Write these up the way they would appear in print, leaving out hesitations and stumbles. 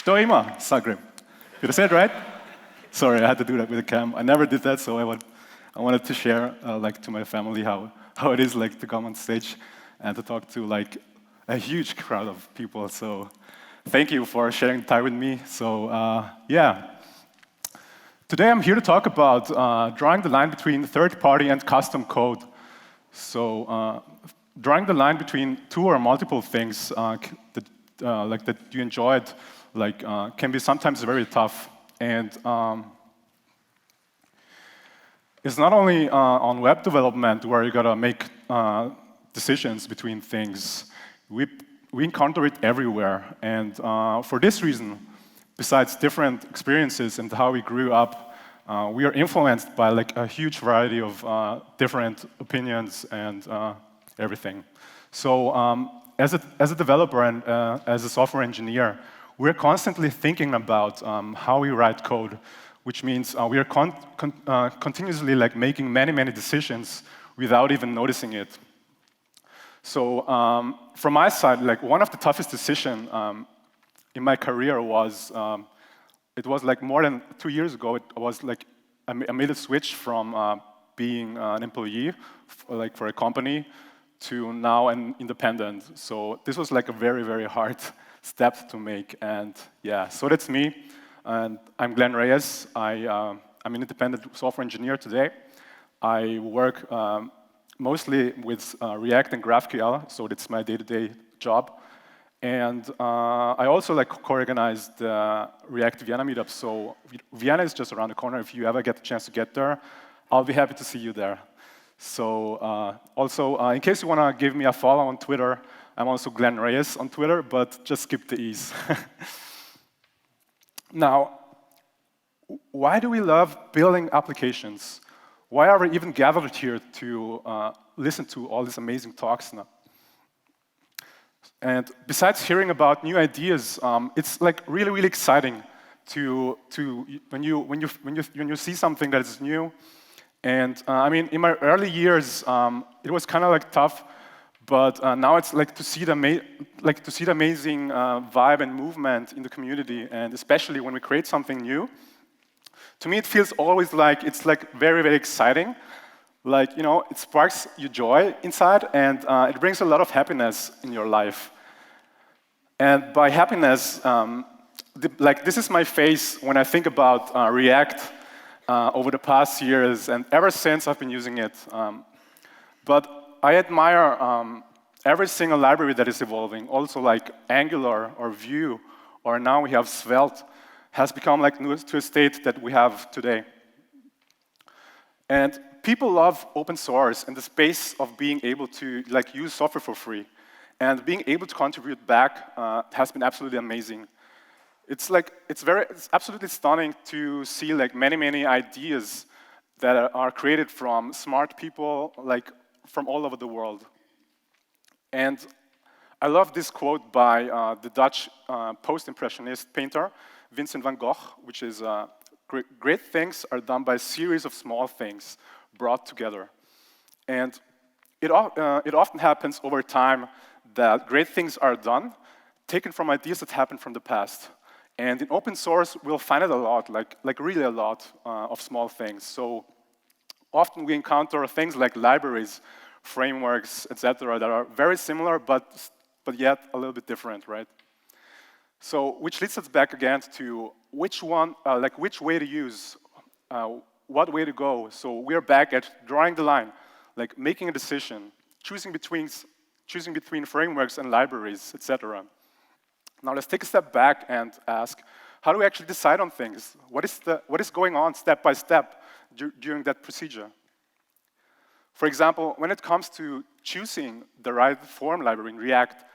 Što ima, Zagreb? Did I say it right? Sorry, I had to do that with the cam. I never did that, so I wanted to share, like, to my family how it is like to come on stage and to talk to like a huge crowd of people. So, thank you for sharing time with me. So, yeah. Today I'm here to talk about drawing the line between third-party and custom code. So, drawing the line between two or multiple things that you enjoyed, can be sometimes very tough. And it's not only on web development where you gotta make decisions between things. We encounter it everywhere. And for this reason, besides different experiences and how we grew up, we are influenced by like a huge variety of different opinions and everything. So as a developer and as a software engineer, we're constantly thinking about how we write code, which means we are continuously like making many decisions without even noticing it. So from my side, like one of the toughest decisions in my career was, it was like more than 2 years ago. It was like I made a switch from being an employee for a company to now an independent. So this was like a very hard step to make. And yeah, so that's me. And I'm Reyes. I'm an independent software engineer today. I work mostly with React and GraphQL, so that's my day-to-day job. And I also like co-organize the React Vienna meetup. So Vienna is just around the corner. If you ever get the chance to get there, I'll be happy to see you there. So also, in case you want to give me a follow on Twitter, I'm also Reyes on Twitter, but just skip the E's. Now, why do we love building applications? Why are we even gathered here to listen to all these amazing talks now? And besides hearing about new ideas, it's like really exciting to when you see something that is new. And I mean, in my early years, it was kind of like tough, but now it's like to see the amazing vibe and movement in the community, and especially when we create something new. To me, it feels always like it's like very exciting. Like, you know, it sparks your joy inside, and it brings a lot of happiness in your life. And by happiness, this is my face when I think about React over the past years, and ever since I've been using it. But I admire every single library that is evolving. Also, like Angular or Vue, or now we have Svelte, has become like to a state that we have today. And people love open source and the space of being able to like use software for free. And being able to contribute back has been absolutely amazing. It's absolutely stunning to see like many ideas that are created from smart people like from all over the world. And I love this quote by the Dutch post-impressionist painter Vincent van Gogh, which is great things are done by a series of small things brought together. And it often happens over time that great things are done, taken from ideas that happened from the past. And in open source, we'll find it a lot, like really a lot of small things. So often we encounter things like libraries, frameworks, etc., that are very similar, but yet a little bit different, right? So which leads us back again to which way to use, what way to go. So we're back at drawing the line, like making a decision, choosing between frameworks and libraries, etc. Now let's take a step back and ask, how do we actually decide on things? What is going on step by step during that procedure? For example, when it comes to choosing the right form library in React,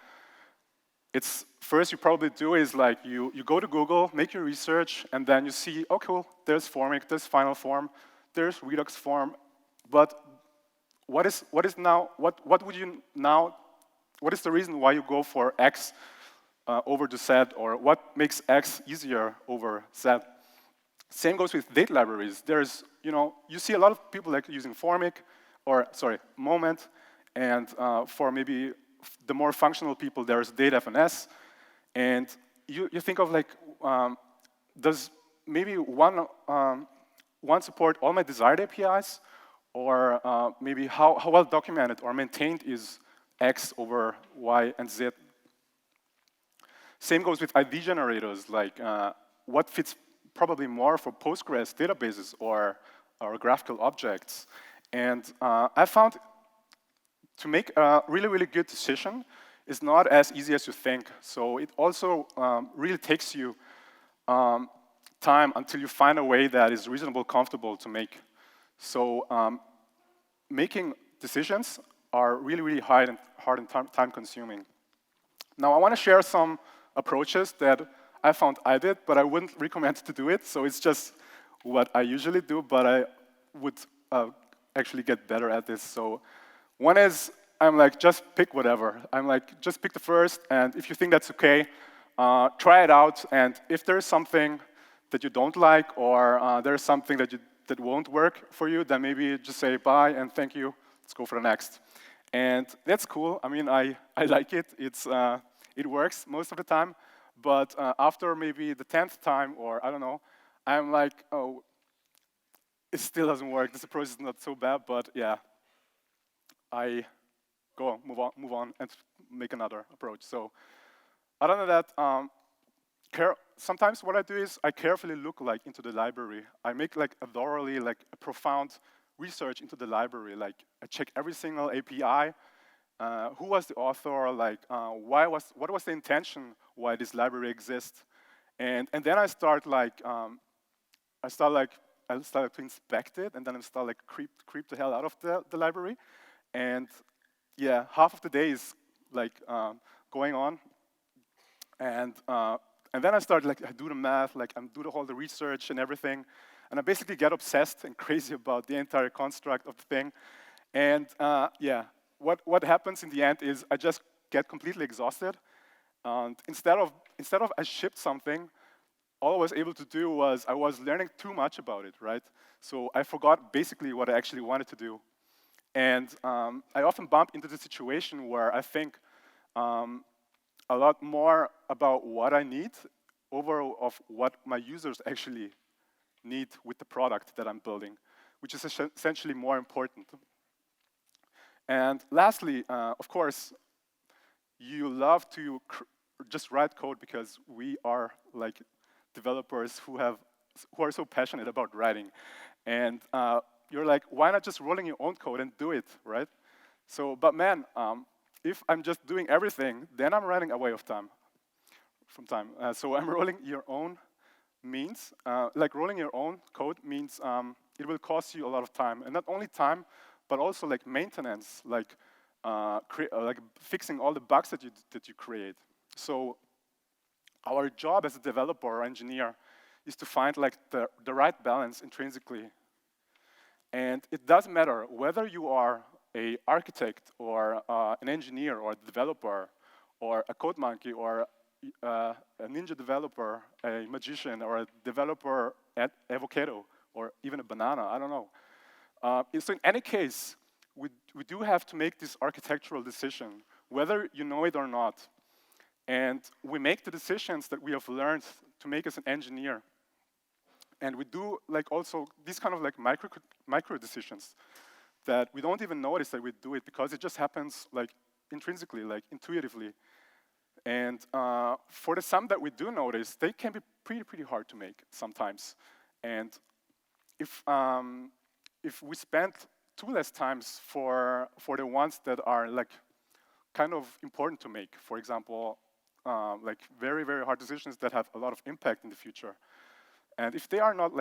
it's first you probably do is like you go to Google, make your research, and then you see, oh cool, there's Formic, there's Final Form, there's Redux Form, but what is the reason why you go for X over to Z, or what makes X easier over Z? Same goes with data libraries. There's, you see a lot of people like using Formic, Moment, and for maybe the more functional people, there's DataFNS, and you think of like, does maybe one support all my desired APIs, or maybe how well documented or maintained is X over Y and Z. Same goes with ID generators, like what fits probably more for Postgres databases or graphical objects. And I found to make a really, really good decision is not as easy as you think. So it also really takes you time until you find a way that is reasonable, comfortable to make. So making decisions are really, really hard and time-consuming. Now, I want to share some approaches that I found I did, but I wouldn't recommend to do it. So it's just what I usually do, but I would actually get better at this. So one is, I'm like, just pick whatever. I'm like, just pick the first, and if you think that's okay, try it out. And if there's something that you don't like, or there's something that won't work for you, then maybe just say bye and thank you. Let's go for the next. And that's cool. I mean, I like it. It works most of the time. But after maybe the 10th time, or I don't know, I'm like, oh, it still doesn't work. This approach is not so bad, but yeah, I move on, and make another approach. So other than that, sometimes what I do is I carefully look into the library. I make a thoroughly a profound research into the library. Like I check every single API. Who was the author? What was the intention why this library exists? And then I start to inspect it, and then I start creep the hell out of the library. And yeah, half of the day is going on, and then I start I do the math, I do all the research and everything, and I basically get obsessed and crazy about the entire construct of the thing. And yeah, what happens in the end is I just get completely exhausted, and instead of I shipped something, all I was able to do was I was learning too much about it, right? So I forgot basically what I actually wanted to do. And I often bump into the situation where I think a lot more about what I need over of what my users actually need with the product that I'm building, which is essentially more important. And lastly, of course, you love to just write code because we are developers who are so passionate about writing. And you're like, why not just rolling your own code and do it, right? So, but man, if I'm just doing everything, then I'm running away from time. So I'm rolling your own means, rolling your own code means it will cost you a lot of time. And not only time, but also maintenance, fixing all the bugs that you create. So our job as a developer or engineer is to find the right balance intrinsically. And it doesn't matter whether you are an architect or an engineer or a developer or a code monkey or a ninja developer, a magician, or a developer at avocado or even a banana, I don't know. So in any case, we do have to make this architectural decision, whether you know it or not. And we make the decisions that we have learned to make as an engineer. And we do also these kind of micro decisions that we don't even notice that we do it because it just happens intrinsically, intuitively. And for the some that we do notice, they can be pretty hard to make sometimes. And if we spend too less times for the ones that are kind of important to make, for example, very, very hard decisions that have a lot of impact in the future. And if they are not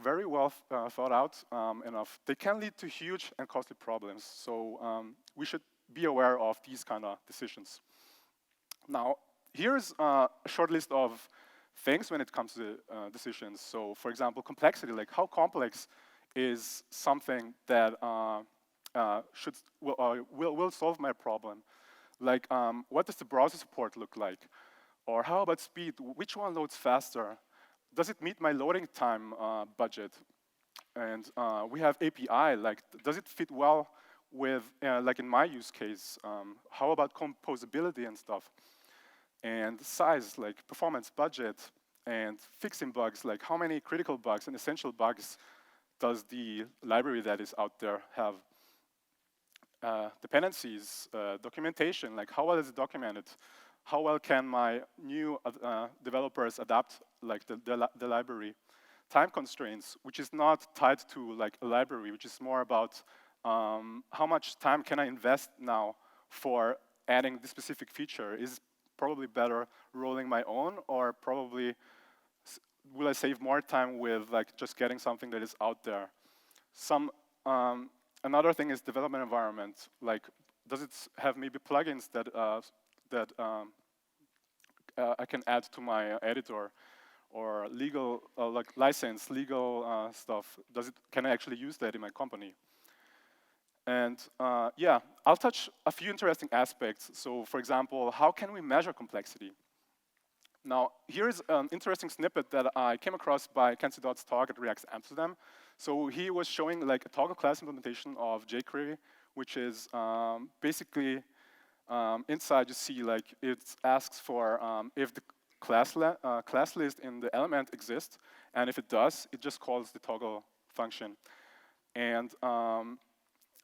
very well thought out enough, they can lead to huge and costly problems. So we should be aware of these kind of decisions. Now, here's a short list of things when it comes to decisions. So, for example, complexity, how complex is something that will solve my problem? What does the browser support look like? Or how about speed? Which one loads faster? Does it meet my loading time budget? And we have API, does it fit well with, in my use case? How about composability and stuff? And size, performance, budget, and fixing bugs, like how many critical bugs and essential bugs does the library that is out there have? Dependencies, documentation, like how well is it documented? How well can my new developers adapt like the library? Time constraints, which is not tied to like a library, which is more about how much time can I invest now for adding this specific feature? Is probably better rolling my own, or probably will I save more time with like just getting something that is out there? Another thing is development environment. Like, does it have maybe plugins that I can add to my editor, or legal like license, legal stuff? Can I actually use that in my company? And yeah, I'll touch a few interesting aspects. So, for example, how can we measure complexity? Now, here's an interesting snippet that I came across by Kenzie Dodd's talk at React Amsterdam. So he was showing like a toggle class implementation of jQuery, which is basically inside you see like it asks for if the class list in the element exists, and if it does, it just calls the toggle function. And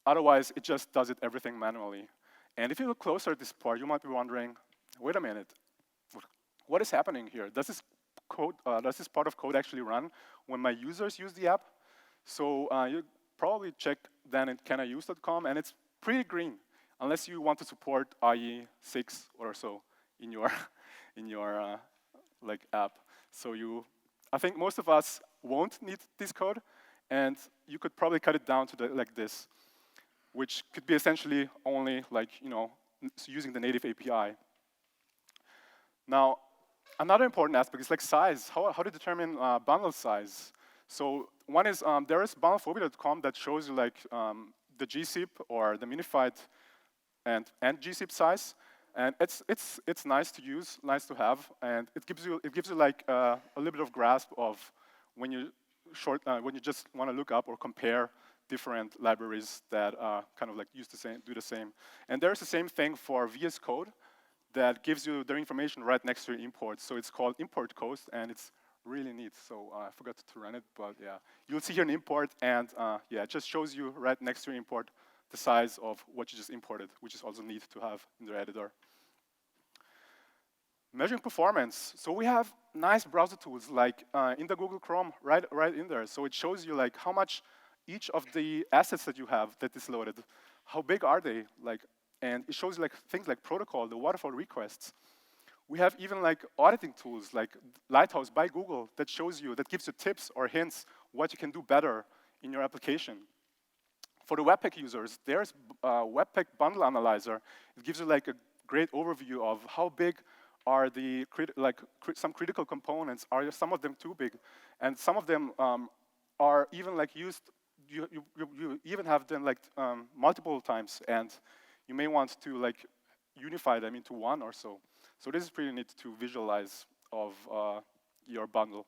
otherwise, it just does it everything manually. And if you look closer at this part, you might be wondering, wait a minute, what is happening here? Does this part of code actually run when my users use the app? So you probably check then at caniuse.com, and it's pretty green, unless you want to support IE 6 or so in your like app. So I think most of us won't need this code, and you could probably cut it down to like this, which could be essentially only like using the native API. Now, another important aspect is like size. How to determine bundle size? So one is there is bundlephobia.com that shows you like the gzip or the minified and gzip size, and it's nice to use, nice to have, and it gives you like a little bit of grasp of when you just want to look up or compare different libraries that kind of like do the same. And there's the same thing for VS Code that gives you their information right next to your import. So it's called import coast, and it's really neat. So I forgot to run it, but yeah. You'll see here an import, and yeah, it just shows you right next to your import the size of what you just imported, which is also neat to have in the editor. Measuring performance. So we have nice browser tools like in the Google Chrome, right in there. So it shows you like how much each of the assets that you have that is loaded, how big are they? Like, and it shows you like things like protocol, the waterfall requests. We have even like auditing tools like Lighthouse by Google that gives you tips or hints what you can do better in your application. For the Webpack users, there's Webpack Bundle Analyzer. It gives you like a great overview of how big are the some critical components. Are some of them too big? And some of them are even like used. You even have them like multiple times, and you may want to like unify them into one or so. So this is pretty neat to visualize of your bundle.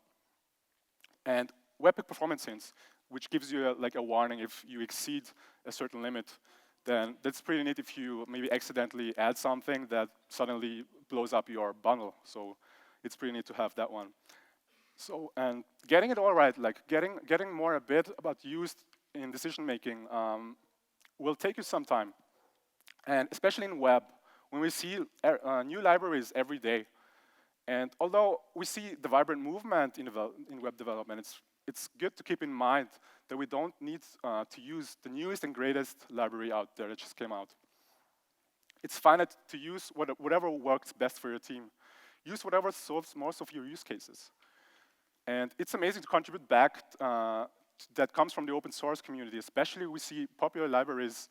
And Webpack Performance Hints, which gives you like a warning if you exceed a certain limit. Then that's pretty neat if you maybe accidentally add something that suddenly blows up your bundle. So it's pretty neat to have that one. So, and getting it all right, like getting more a bit about use in decision making will take you some time. And especially in web, when we see new libraries every day. And although we see the vibrant movement in web development, it's good to keep in mind that we don't need to use the newest and greatest library out there that just came out. It's fine to use whatever works best for your team. Use whatever solves most of your use cases. And it's amazing to contribute back that comes from the open source community, especially we see popular libraries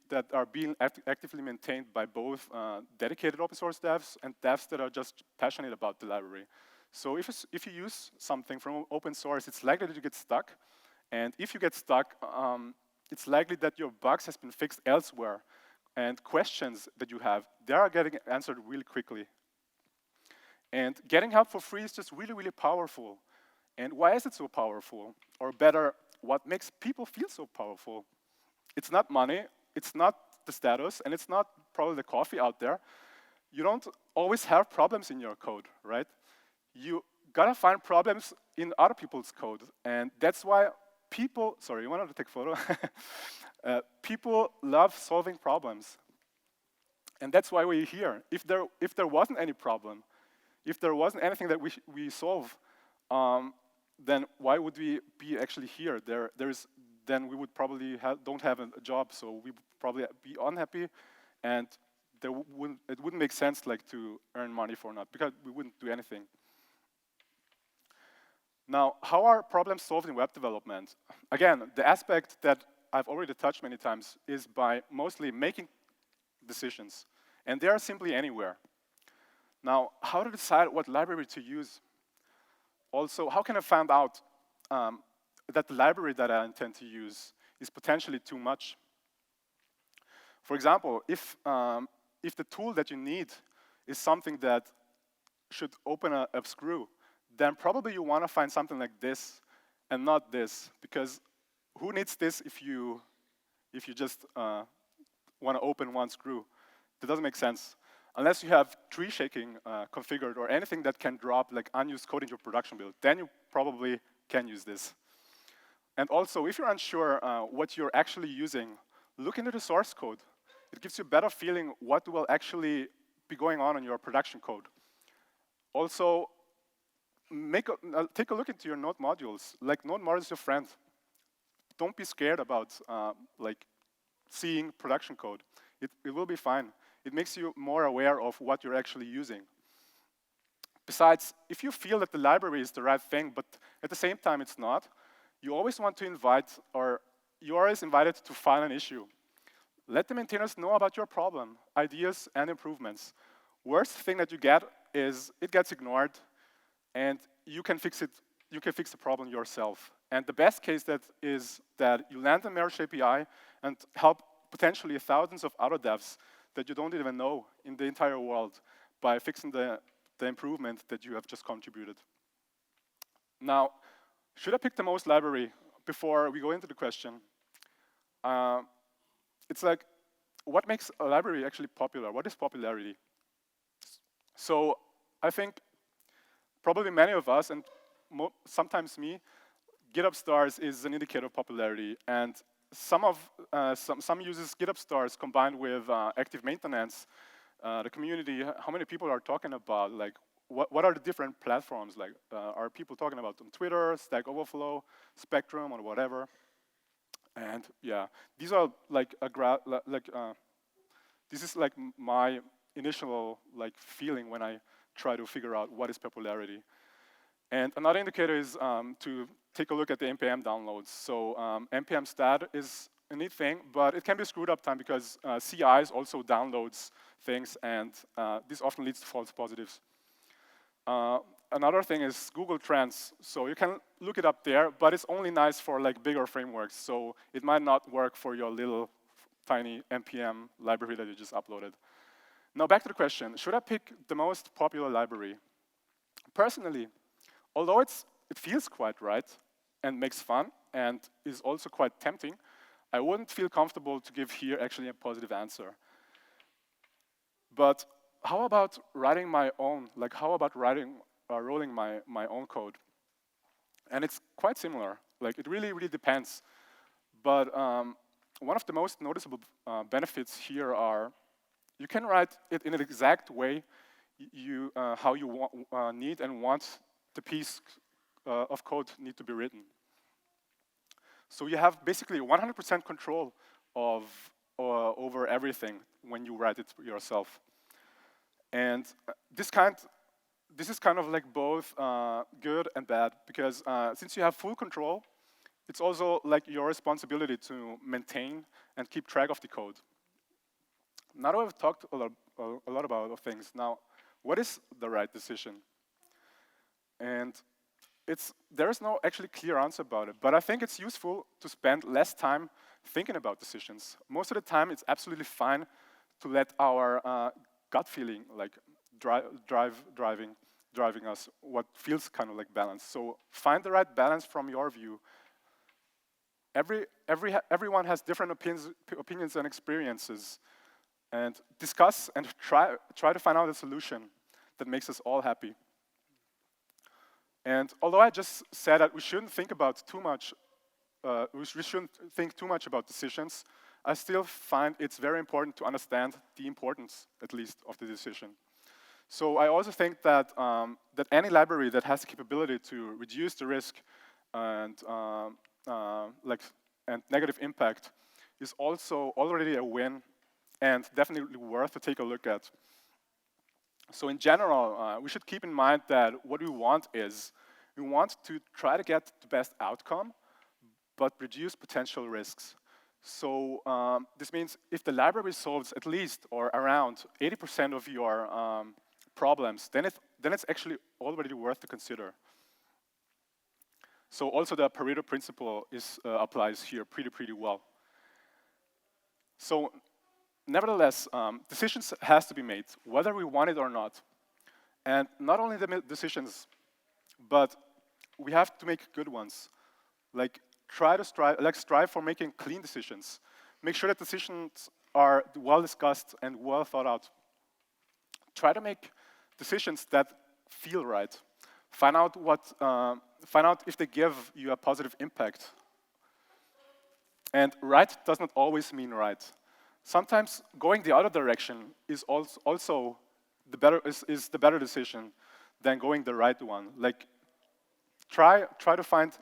that are being actively maintained by both dedicated open source devs and devs that are just passionate about the library. So if you use something from open source, it's likely that you get stuck. And if you get stuck, it's likely that your bugs has been fixed elsewhere. And questions that you have, they are getting answered really quickly. And getting help for free is just really, really powerful. And why is it so powerful? Or better, what makes people feel so powerful? It's not money, it's not the status, and it's not probably the coffee out there. You don't always have problems in your code, right? gotta find problems in other people's code. And that's why people, sorry, you wanted to take a photo? People love solving problems. And that's why we're here. If there wasn't any problem, if there wasn't anything that we solve, then why would we be actually here? Then we would probably don't have a job, so we would probably be unhappy, and it wouldn't make sense like to earn money for that, because we wouldn't do anything. Now, how are problems solved in web development? Again, the aspect that I've already touched many times is by mostly making decisions, and they are simply anywhere. Now, how to decide what library to use? Also, how can I find out that the library that I intend to use is potentially too much? For example, if the tool that you need is something that should open a screw, then probably you want to find something like this and not this, because who needs this if you just want to open one screw? That doesn't make sense. Unless you have tree shaking configured or anything that can drop like unused code into your production build, then you probably can use this. And also, if you're unsure what you're actually using, look into the source code. It gives you a better feeling what will actually be going on in your production code. Also, take a look into your node modules. Like, node mod is your friend. Don't be scared about like seeing production code. It will be fine. It makes you more aware of what you're actually using. Besides, if you feel that the library is the right thing, but at the same time it's not, you always want to invite, or you are always invited to file an issue. Let the maintainers know about your problem, ideas, and improvements. Worst thing that you get is it gets ignored, and you can fix it. You can fix the problem yourself. And the best case is that you land a merge API and help potentially thousands of other devs that you don't even know in the entire world by fixing the improvement that you have just contributed. Now, should I pick the most library before we go into the question? It's like, what makes a library actually popular? What is popularity? So I think probably many of us, and sometimes me, GitHub stars is an indicator of popularity. And some uses GitHub stars combined with active maintenance. The community, how many people are talking about, like, what are the different platforms? Like, are people talking about on Twitter, Stack Overflow, Spectrum, or whatever? And yeah, these are like this is like my initial like feeling when I try to figure out what is popularity. And another indicator is to take a look at the NPM downloads. So NPM stat is a neat thing, but it can be screwed up time because CIs also downloads things, and this often leads to false positives. Another thing is Google Trends. So you can look it up there, but it's only nice for like bigger frameworks. So it might not work for your little tiny NPM library that you just uploaded. Now back to the question, should I pick the most popular library? Personally, although it feels quite right and makes fun and is also quite tempting, I wouldn't feel comfortable to give here actually a positive answer. But how about writing my own? Like, how about rolling my own code? And it's quite similar. Like, it really, really depends. But one of the most noticeable benefits here are you can write it in an exact way how you need and want the piece of code need to be written. So you have basically 100% control over everything when you write it yourself. And this is kind of like both good and bad, because since you have full control, it's also like your responsibility to maintain and keep track of the code. Now that we've talked a lot about things, now what is the right decision? And there is no actually clear answer about it, but I think it's useful to spend less time thinking about decisions. Most of the time, it's absolutely fine to let our gut feeling like driving us what feels kind of like balanced. So find the right balance from your view. Everyone has different opinions and experiences, and discuss and try to find out a solution that makes us all happy. And although I just said that we shouldn't think about too much, we shouldn't think too much about decisions, I still find it's very important to understand the importance, at least, of the decision. So I also think that, that any library that has the capability to reduce the risk and, and negative impact is also already a win and definitely worth to take a look at. So in general, we should keep in mind that what we want is, we want to try to get the best outcome, but reduce potential risks. So this means if the library solves at least or around 80% of your problems, then it's actually already worth to consider. So also the Pareto principle applies here pretty well. So nevertheless, decisions has to be made, whether we want it or not. And not only the decisions, but we have to make good ones. Like strive for making clean decisions. Make sure that decisions are well discussed and well thought out. Try to make decisions that feel right. Find out if they give you a positive impact. And right does not always mean right. Sometimes going the other direction is also the better decision than going the right one. Like try to find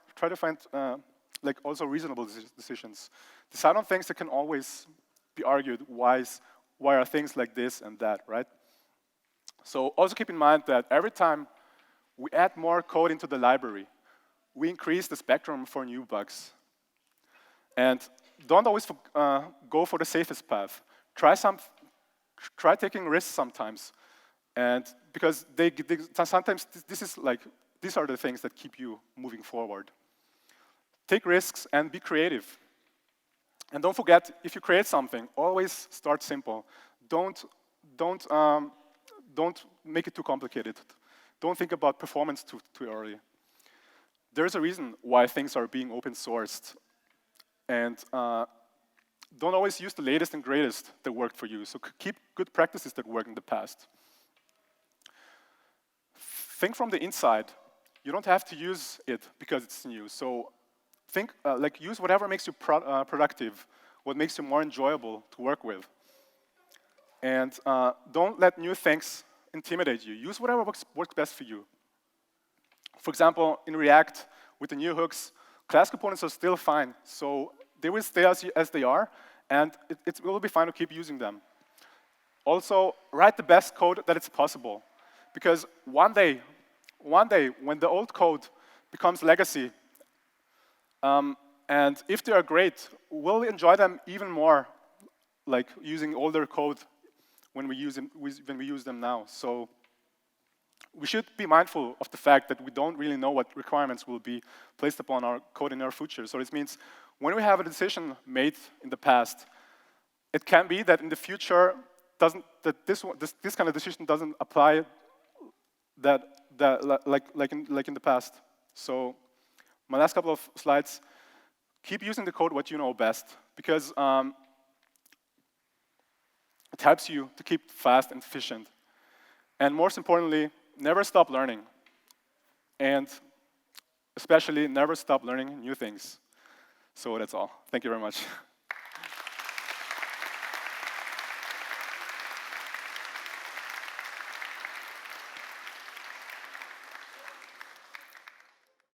like also reasonable decisions. Decide on things that can always be argued. Why are things like this and that, right? So also keep in mind that every time we add more code into the library, we increase the spectrum for new bugs. And don't always go for the safest path. Try taking risks sometimes, and because sometimes these are the things that keep you moving forward. Take risks and be creative. And don't forget, if you create something, always start simple. Don't make it too complicated. Don't think about performance too early. There's a reason why things are being open sourced. And don't always use the latest and greatest that worked for you. So keep good practices that worked in the past. Think from the inside. You don't have to use it because it's new. So think, use whatever makes you productive, what makes you more enjoyable to work with. And don't let new things intimidate you. Use whatever works best for you. For example, in React, with the new hooks, class components are still fine. So they will stay as they are, and it will be fine to keep using them. Also, write the best code that it's possible. Because one day, when the old code becomes legacy, and if they are great, we'll enjoy them even more, like using older code when we use them now. So we should be mindful of the fact that we don't really know what requirements will be placed upon our code in our future. So this means when we have a decision made in the past, it can be that in the future this kind of decision doesn't apply like in the past. So my last couple of slides, keep using the code what you know best, because it helps you to keep fast and efficient. And most importantly, never stop learning. And especially never stop learning new things. So that's all. Thank you very much.